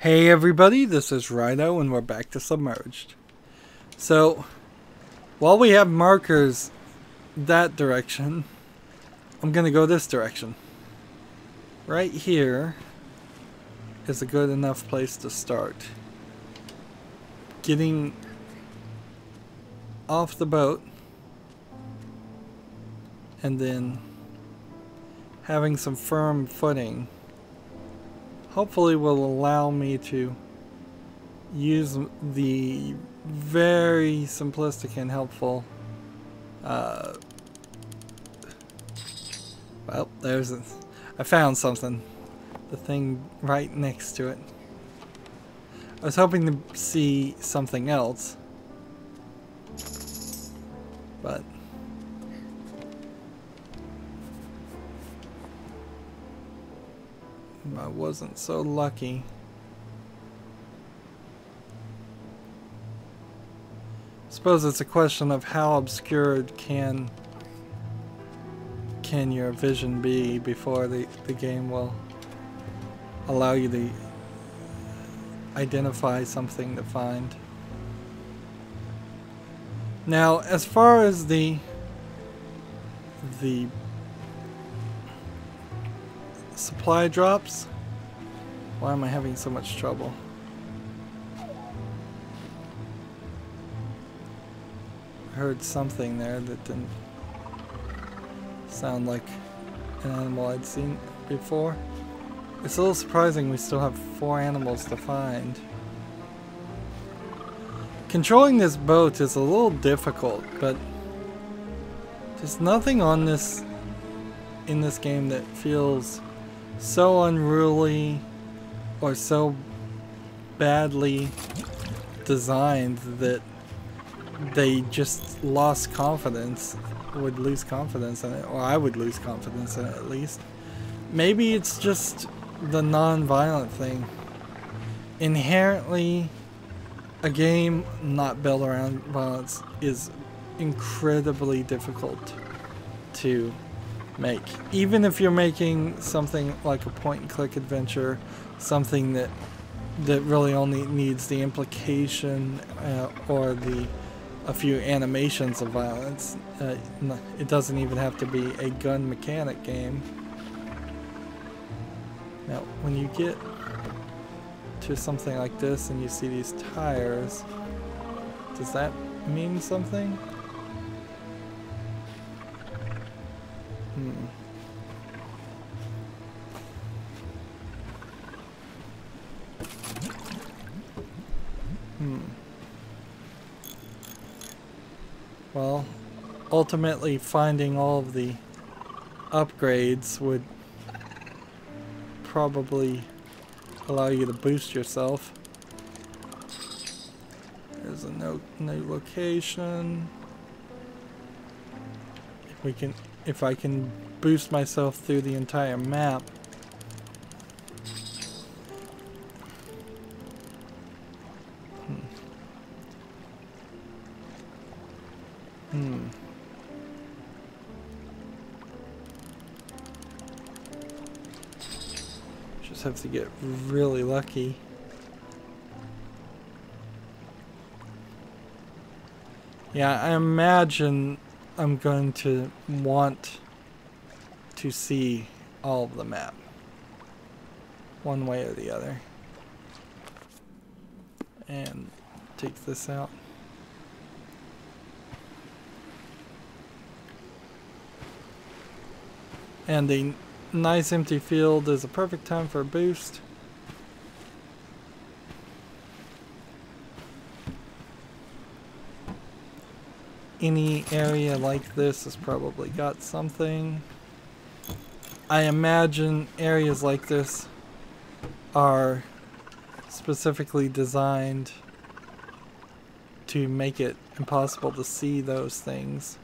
Hey everybody, this is Rydo and we're back to Submerged. So, while we have markers that direction, I'm gonna go this direction. Right here is a good enough place to start. Getting off the boat and then having some firm footing hopefully will allow me to use the very simplistic and helpful well, I found something, the thing right next to it. I was hoping to see something else, but I wasn't so lucky. Suppose it's a question of how obscured can your vision be before the game will allow you to identify something to find. Now, as far as the supply drops, why am I having so much trouble? I heard something there that didn't sound like an animal I'd seen before. It's a little surprising we still have 4 animals to find. Controlling this boat is a little difficult, but there's nothing on this in this game that feels so unruly or so badly designed that they just lost confidence, would lose confidence in it, or I would lose confidence in it at least. Maybe it's just the non-violent thing. Inherently, a game not built around violence is incredibly difficult to make. Even if you're making something like a point-and-click adventure, something that really only needs the implication or a few animations of violence. It doesn't even have to be a gun mechanic game. Now, when you get to something like this and you see these tires, does that mean something? Well, ultimately finding all of the upgrades would probably allow you to boost yourself. There's a new location. If I can boost myself through the entire map. Just have to get really lucky. Yeah, I imagine I'm going to want to see all of the map, one way or the other. And take this out. And a nice empty field is a perfect time for a boost. Any area like this has probably got something. I imagine areas like this are specifically designed to make it impossible to see those things.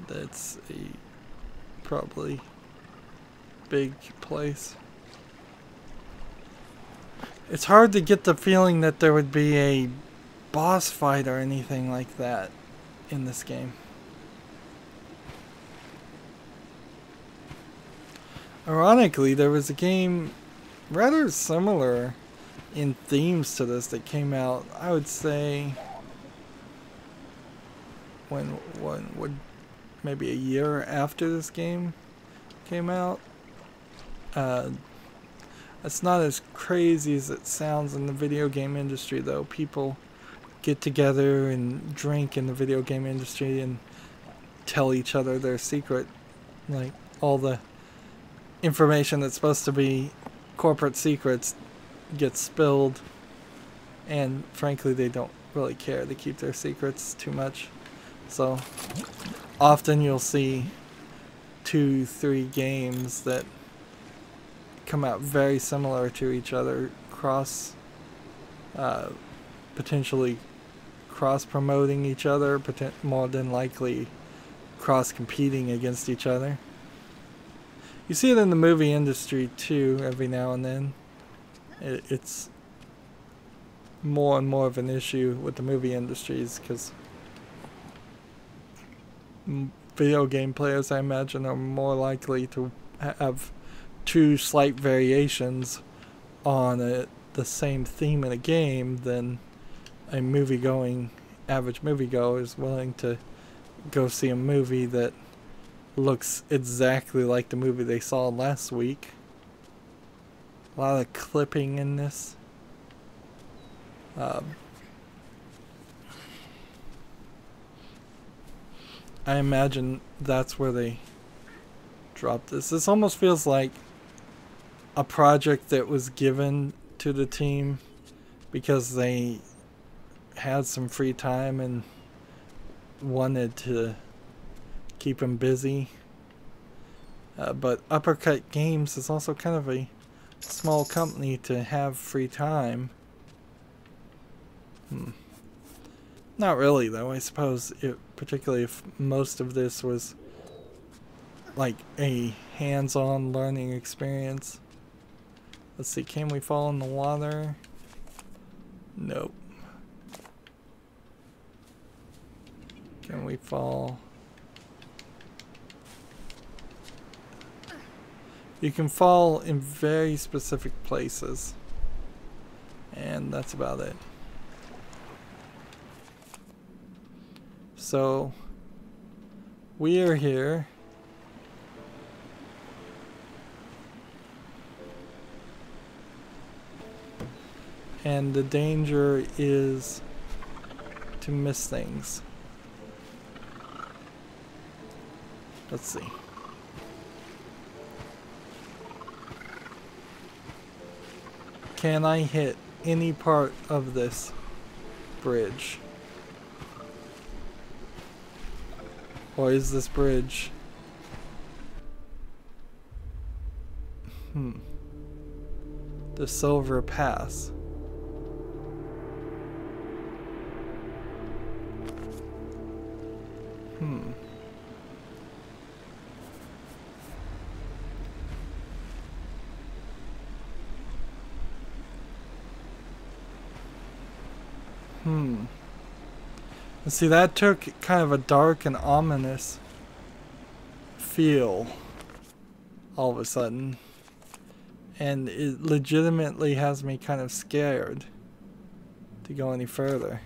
That's a probably big place. It's hard to get the feeling that there would be a boss fight or anything like that in this game. Ironically, there was a game rather similar in themes to this that came out, I would say, when would maybe a year after this game came out. It's not as crazy as it sounds in the video game industry, though. People get together and drink in the video game industry and tell each other their secret. Like, all the information that's supposed to be corporate secrets gets spilled, and frankly they don't really care. They keep their secrets too much. So often you'll see 2-3 games that come out very similar to each other, potentially cross-promoting each other, more than likely cross-competing against each other. You see it in the movie industry too, every now and then. It's more and more of an issue with the movie industries, because video game players, I imagine, are more likely to have 2 slight variations on the same theme in a game than a average moviegoer is willing to go see a movie that looks exactly like the movie they saw last week. A lot of clipping in this. I imagine that's where they dropped this. This almost feels like a project that was given to the team because they had some free time and wanted to keep them busy. But Uppercut Games is also kind of a small company to have free time. Not really, though. I suppose, particularly if most of this was like a hands-on learning experience. Let's see, can we fall in the water? Nope. Can we fall? You can fall in very specific places, and that's about it. So we are here. And the danger is to miss things. Let's see. Can I hit any part of this bridge? Or is this bridge... the Silver Pass. See, that took kind of a dark and ominous feel all of a sudden. And it legitimately has me kind of scared to go any further.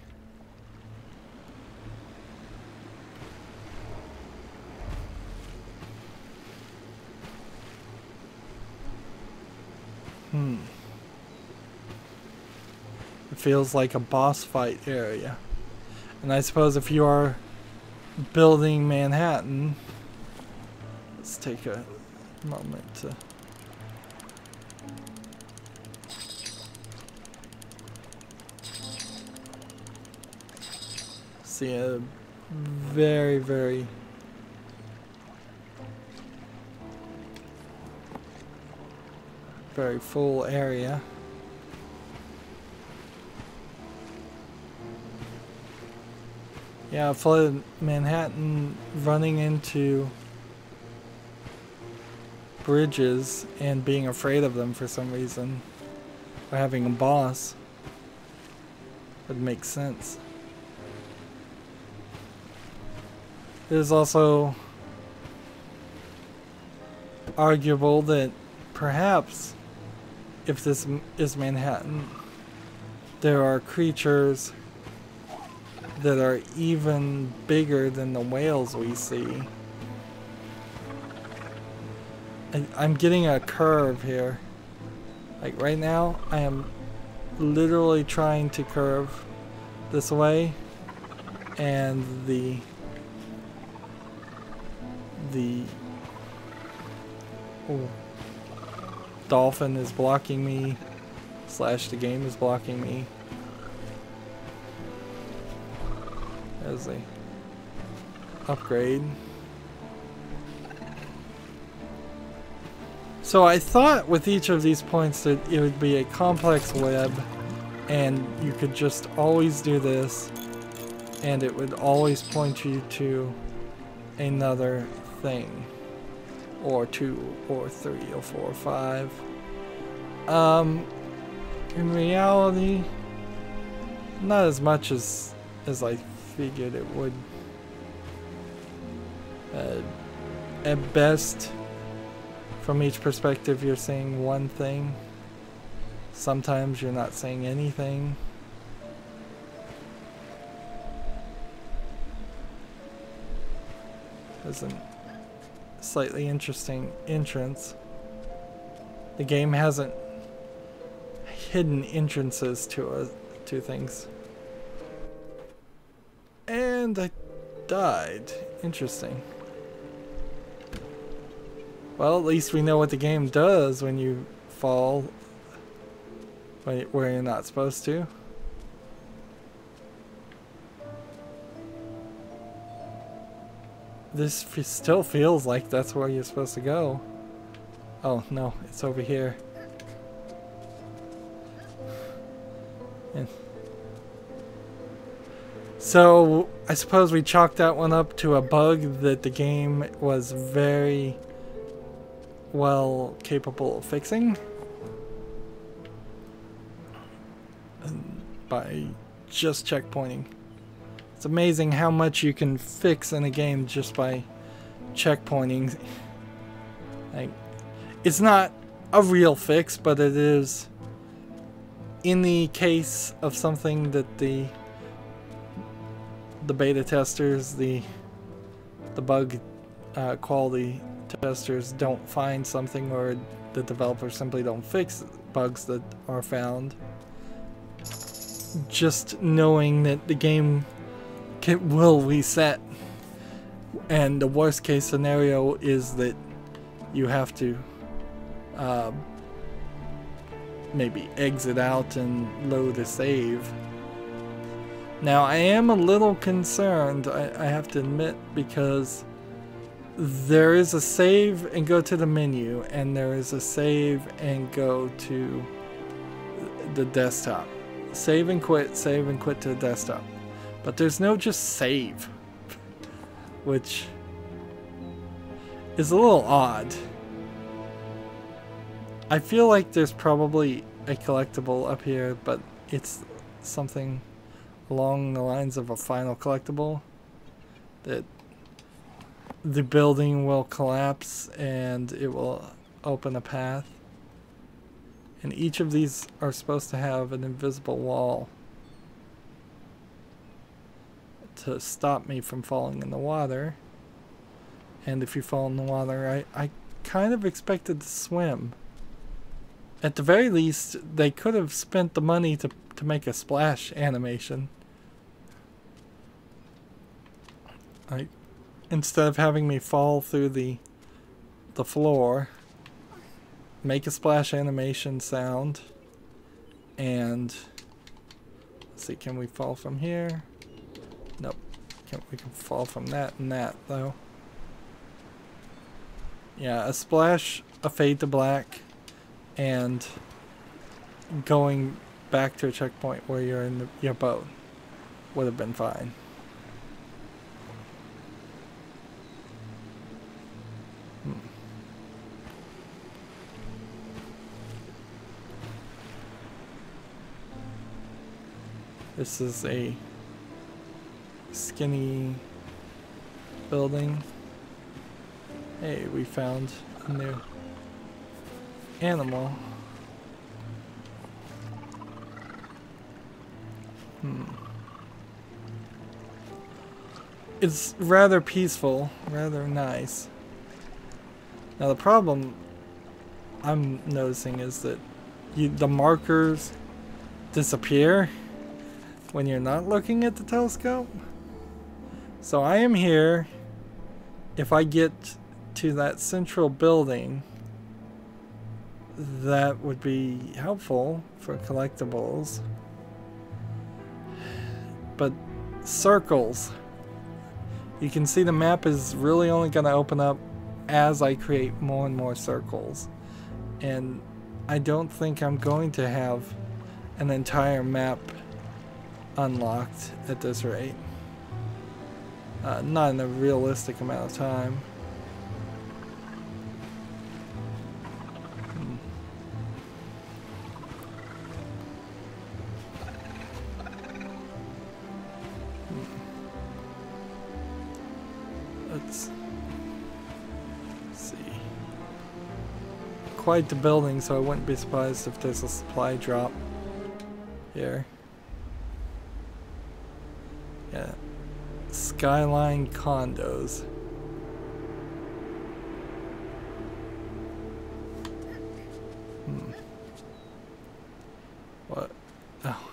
It feels like a boss fight area. And I suppose if you are building Manhattan, let's take a moment to see a very, very full area. Yeah, flooded Manhattan, running into bridges and being afraid of them for some reason, or having a boss, would make sense. It is also arguable that perhaps if this is Manhattan, there are creatures that are even bigger than the whales we see. I'm getting a curve here. Like right now, I am literally trying to curve this way, and the dolphin is blocking me, / the game is blocking me. There's the upgrade. So I thought with each of these points that it would be a complex web, and you could just always do this, and it would always point you to another thing, or 2 or 3 or 4 or 5. In reality, not as much as I figured it would. At best, from each perspective, you're saying one thing. Sometimes you're not saying anything. There's a slightly interesting entrance. The game hasn't hidden entrances to things. And I died. Interesting. Well, at least we know what the game does when you fall where you're not supposed to. This still feels like that's where you're supposed to go. Oh no, it's over here. And so I suppose we chalked that one up to a bug that the game was very well capable of fixing by just checkpointing. It's amazing how much you can fix in a game just by checkpointing. Like, it's not a real fix, but it is, in the case of something that the beta testers, the bug quality testers don't find something, or the developers simply don't fix bugs that are found. Just knowing that the game will reset, and the worst case scenario is that you have to maybe exit out and load a save. Now I am a little concerned, I have to admit, because there is a save and go to the menu, and there is a save and go to the desktop. Save and quit to the desktop. But there's no just save, which is a little odd. I feel like there's probably a collectible up here, but it's something along the lines of a final collectible, that the building will collapse and it will open a path. And each of these are supposed to have an invisible wall to stop me from falling in the water. And if you fall in the water, I kind of expected to swim. At the very least, they could have spent the money to make a splash animation. Instead of having me fall through the floor, make a splash animation sound. And let's see, can we fall from here? Nope. We can fall from that and that though. Yeah, a splash, a fade to black, and going back to a checkpoint where you're in your boat would have been fine. This is a skinny building. Hey, we found a new animal. Let's see, can we fall from here? Nope. Can't we fall from that and that though? Yeah, a splash, a fade to black, and going back to a checkpoint where you're in your boat would have been fine. Hmm. This is a skinny building. Hey, we found a new animal. Hey, we found a new animal. It's rather peaceful, rather nice. Now the problem I'm noticing is that the markers disappear when you're not looking at the telescope. So I am here. If I get to that central building, that would be helpful for collectibles. But circles. You can see the map is really only going to open up as I create more and more circles. And I don't think I'm going to have an entire map unlocked at this rate. Not in a realistic amount of time. Let's see. Quite the building, so I wouldn't be surprised if there's a supply drop here. Yeah. Skyline condos. What? Oh,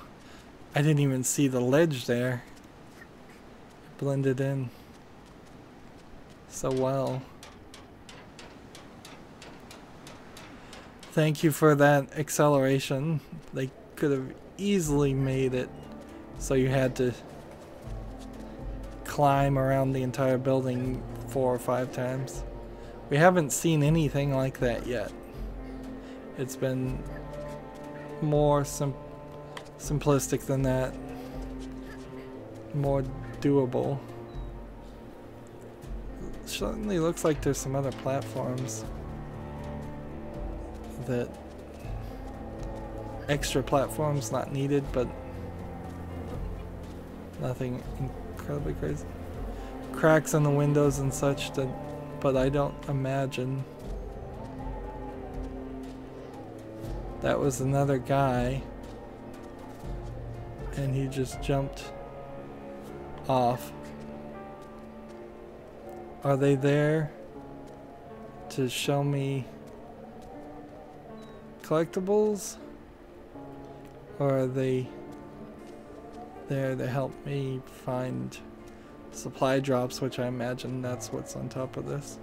I didn't even see the ledge there. It blended in so well. Thank you for that acceleration. They could have easily made it so you had to climb around the entire building 4 or 5 times. We haven't seen anything like that yet. It's been more simplistic than that. More doable. Certainly looks like there's some other platforms that extra platforms not needed, but nothing incredibly crazy. Cracks in the windows and such, that, but I don't imagine. That was another guy and he just jumped off. Are they there to show me collectibles, or are they there to help me find supply drops, which I imagine that's what's on top of this?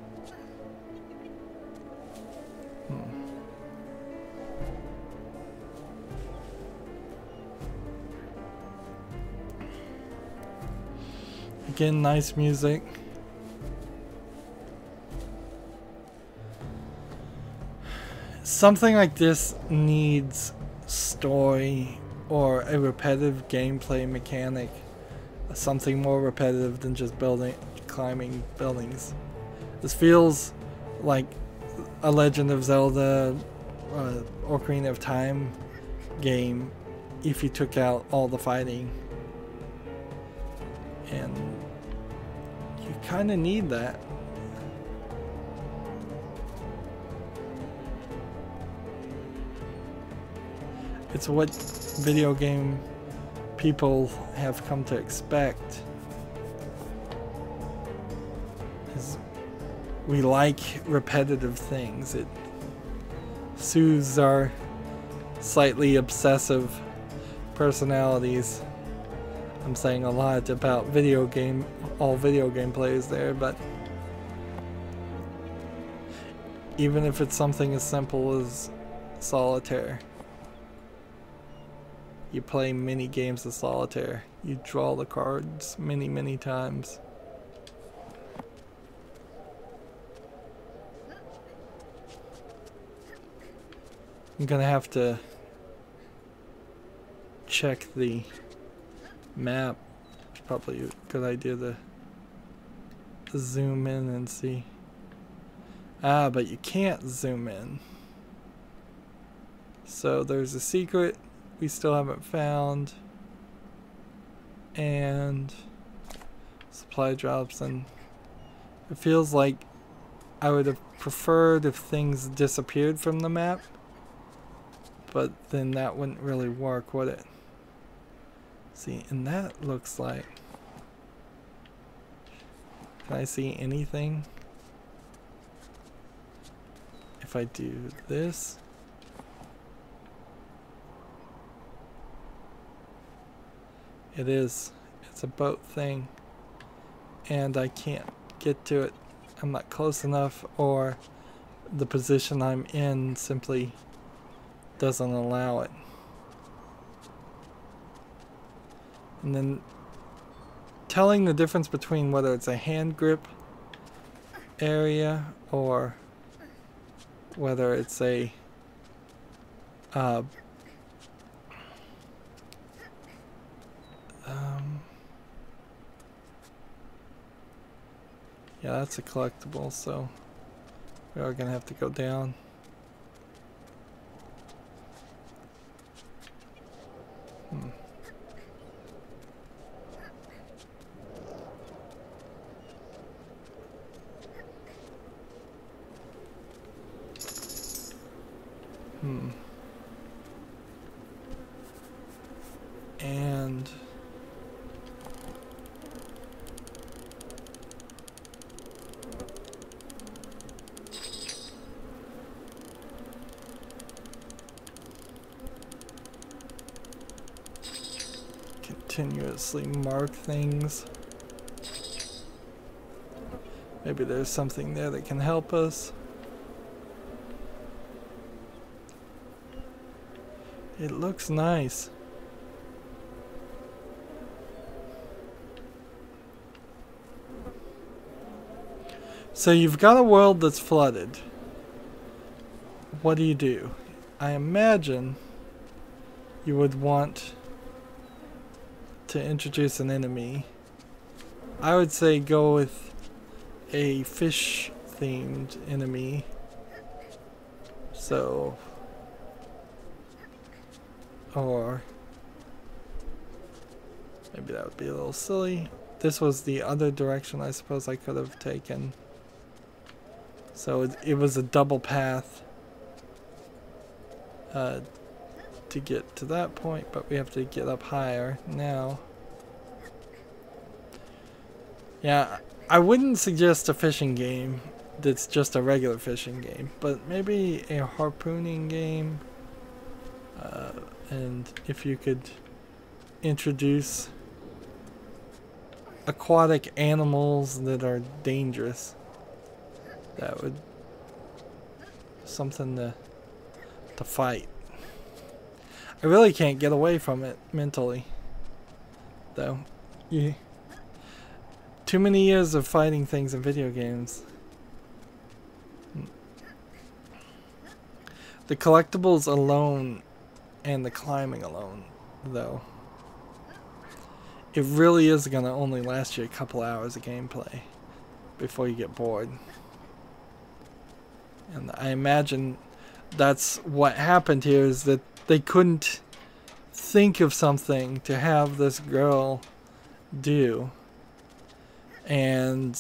Again, nice music. Something like this needs story or a repetitive gameplay mechanic. Something more repetitive than just climbing buildings. This feels like a Legend of Zelda Ocarina of Time game if you took out all the fighting. And you kind of need that. It's what video game people have come to expect. We like repetitive things. It soothes our slightly obsessive personalities. I'm saying a lot about all video game players there, but even if it's something as simple as solitaire. You play many games of solitaire. You draw the cards many, many times. I'm gonna have to check the map. It's probably a good idea to zoom in and see. Ah, but you can't zoom in. So there's a secret we still haven't found, and supply drops, and it feels like I would have preferred if things disappeared from the map, but then that wouldn't really work, would it? See, and that looks like... Can I see anything? If I do this... It's a boat thing. And I can't get to it. I'm not close enough, or the position I'm in simply doesn't allow it. And then telling the difference between whether it's a hand grip area or whether it's a yeah, that's a collectible, so we are gonna have to go down. And continuously mark things. Maybe there's something there that can help us. It looks nice. So you've got a world that's flooded. What do? I imagine you would want to introduce an enemy. I would say go with a fish themed enemy. So, or maybe that would be a little silly. This was the other direction I suppose I could have taken. So it was a double path to get to that point, but we have to get up higher now. Yeah, I wouldn't suggest a fishing game that's just a regular fishing game, but maybe a harpooning game. And if you could introduce aquatic animals that are dangerous, that would something to fight. I really can't get away from it mentally, though. Too many years of fighting things in video games. The collectibles alone and the climbing alone, though, it really is going to only last you a couple hours of gameplay before you get bored. And I imagine that's what happened here, is that they couldn't think of something to have this girl do. And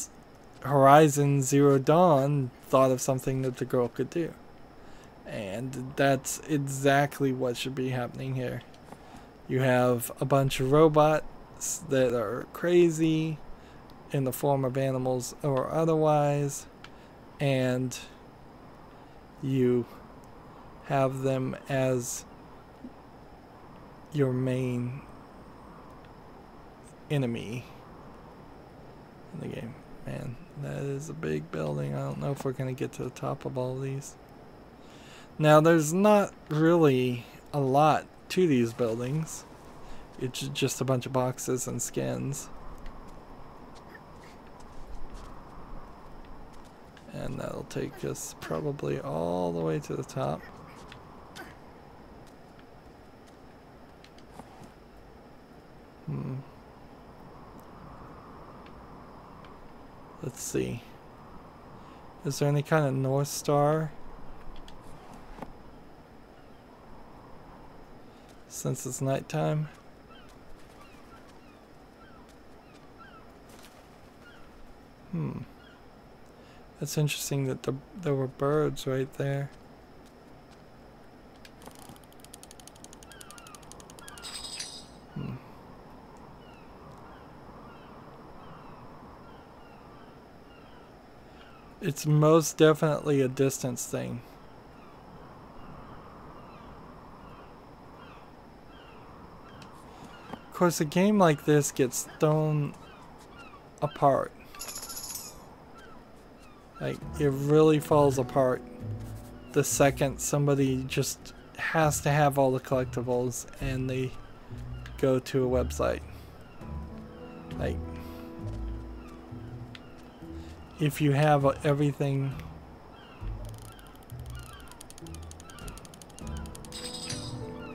Horizon Zero Dawn thought of something that the girl could do. And that's exactly what should be happening here. You have a bunch of robots that are crazy in the form of animals or otherwise, and you have them as your main enemy in the game. Man, that is a big building. I don't know if we're going to get to the top of all of these. Now, there's not really a lot to these buildings. It's just a bunch of boxes and skins. And that'll take us probably all the way to the top. Let's see. Is there any kind of North Star? Since it's nighttime. That's interesting that there were birds right there. It's most definitely a distance thing. Of course, a game like this gets thrown apart. Like, it really falls apart the second somebody just has to have all the collectibles and they go to a website. Like, if you have everything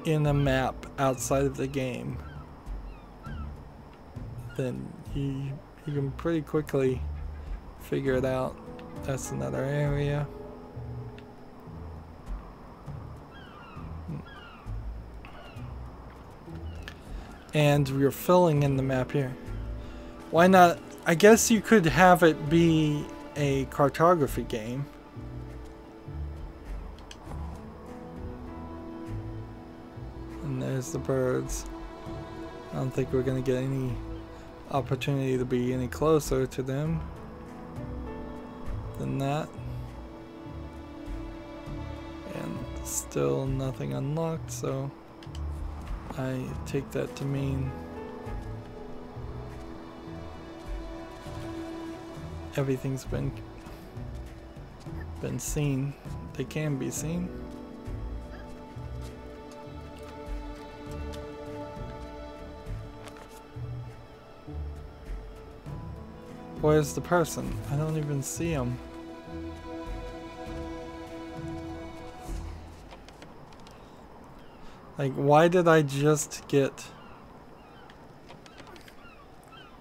in a map outside of the game, then you can pretty quickly figure it out. That's another area. And you're filling in the map here. Why not? I guess you could have it be a cartography game. And there's the birds. I don't think we're going to get any opportunity to be any closer to them than that. And still nothing unlocked, so I take that to mean everything's been seen. They can be seen. Where's the person? I don't even see him. Like, why did I just get...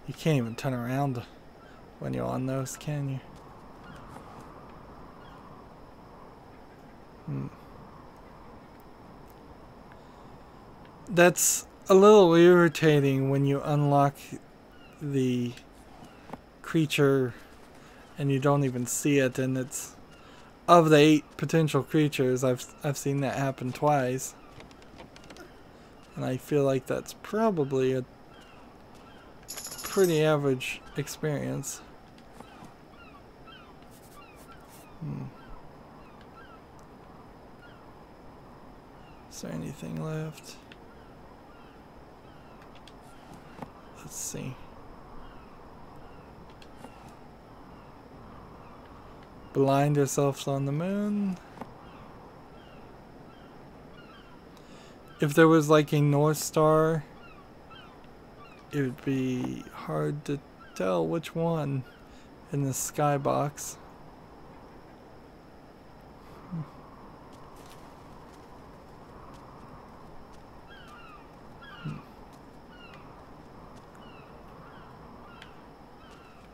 You can't even turn around when you're on those, can you? That's a little irritating when you unlock the creature and you don't even see it, and it's of the 8 potential creatures. I've seen that happen twice. And I feel like that's probably a pretty average experience. Is there anything left? Let's see. Blind yourselves on the moon. If there was like a North Star, it would be hard to tell which one in the skybox.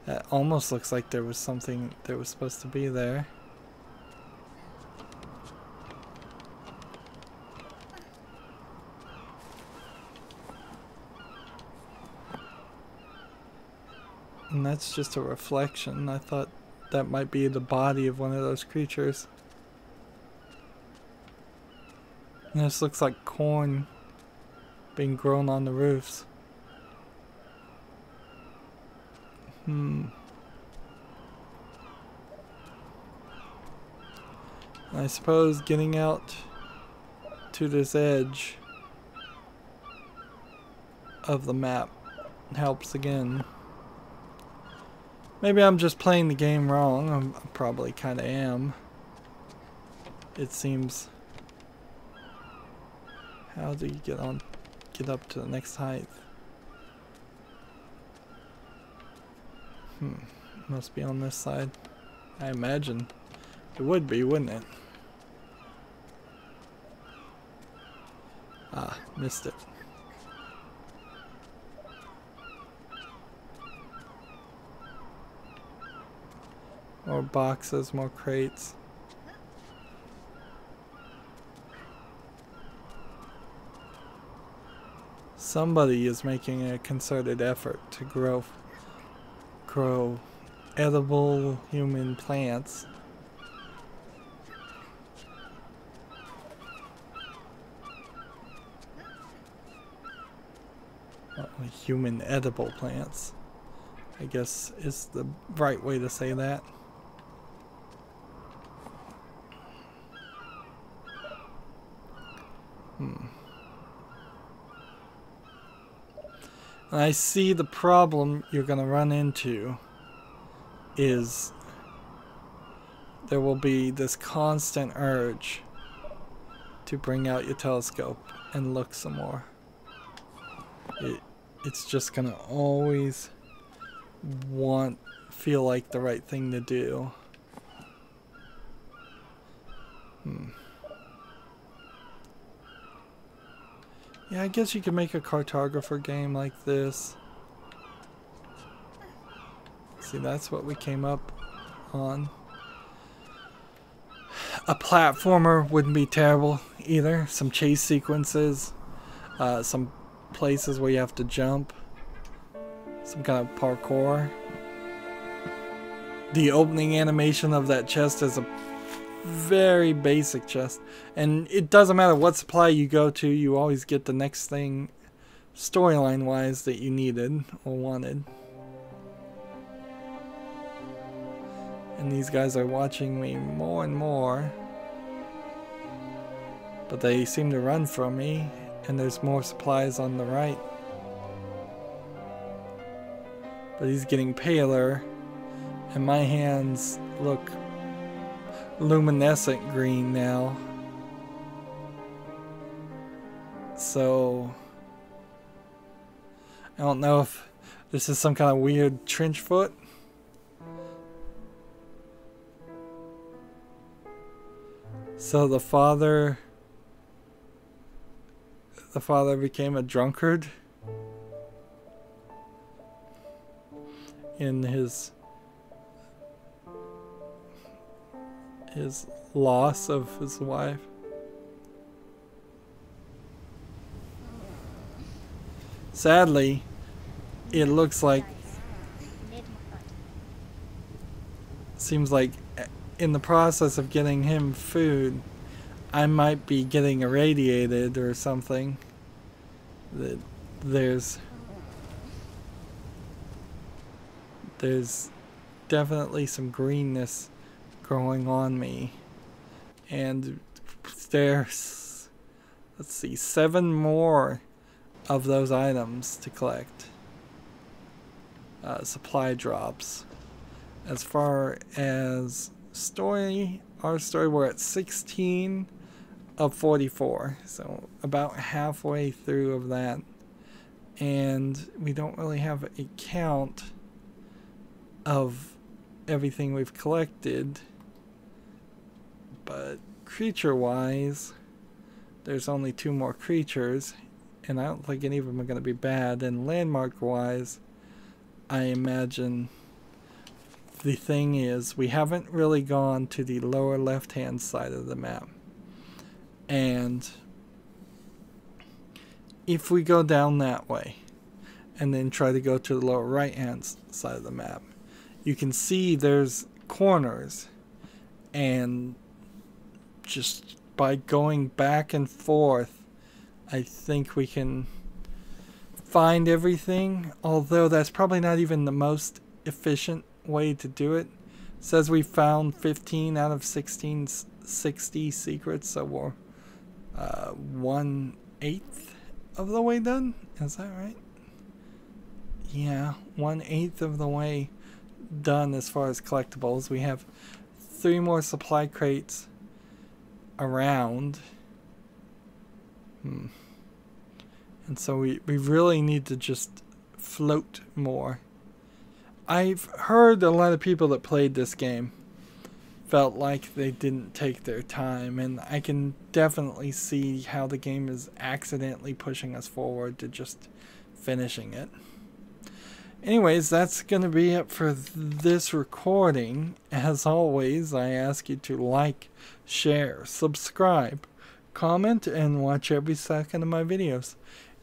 That almost looks like there was something that was supposed to be there. And that's just a reflection. I thought that might be the body of one of those creatures. And this looks like corn being grown on the roofs. I suppose getting out to this edge of the map helps again. Maybe I'm just playing the game wrong. I probably kind of am. It seems. How do you get up to the next height? Must be on this side. I imagine it would be, wouldn't it? Ah, missed it. More boxes, more crates. Somebody is making a concerted effort to grow edible human plants. Human edible plants, I guess, is the right way to say that. And I see the problem you're going to run into is there will be this constant urge to bring out your telescope and look some more. It's just going to always feel like the right thing to do. Yeah, I guess you could make a cartographer game like this. See, that's what we came up on. A platformer wouldn't be terrible either. Some chase sequences. Some places where you have to jump. Some kind of parkour. The opening animation of that chest is a very basic chest, and it doesn't matter what supply you go to, you always get the next thing storyline wise that you needed or wanted. And these guys are watching me more and more, but they seem to run from me, and there's more supplies on the right. But he's getting paler, and my hands look luminescent green now. So I don't know if this is some kind of weird trench foot. So the father became a drunkard in his loss of his wife. Sadly, it looks like, seems like in the process of getting him food, I might be getting irradiated or something. That there's definitely some greenness growing on me, and there's, let's see, 7 more of those items to collect. Supply drops. As far as story, our story, we're at 16 of 44, so about halfway through of that, and we don't really have a count of everything we've collected. But creature-wise, there's only 2 more creatures, and I don't think any of them are going to be bad. And landmark-wise, I imagine the thing is, we haven't really gone to the lower left-hand side of the map. And if we go down that way, and then try to go to the lower right-hand side of the map, you can see there's corners, and just by going back and forth, I think we can find everything, although that's probably not even the most efficient way to do it. It says we found 15 out of 1660 secrets, so we're 1/8 of the way done. Is that right? Yeah, 1/8 of the way done as far as collectibles. We have 3 more supply crates around. And so we really need to just float more. I've heard a lot of people that played this game felt like they didn't take their time, and I can definitely see how the game is accidentally pushing us forward to just finishing it. Anyways, that's going to be it for this recording. As always, I ask you to like, share, subscribe, comment, and watch every second of my videos.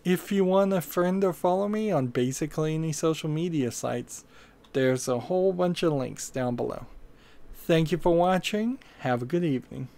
If you want a friend or follow me on basically any social media sites, there's a whole bunch of links down below. Thank you for watching. Have a good evening.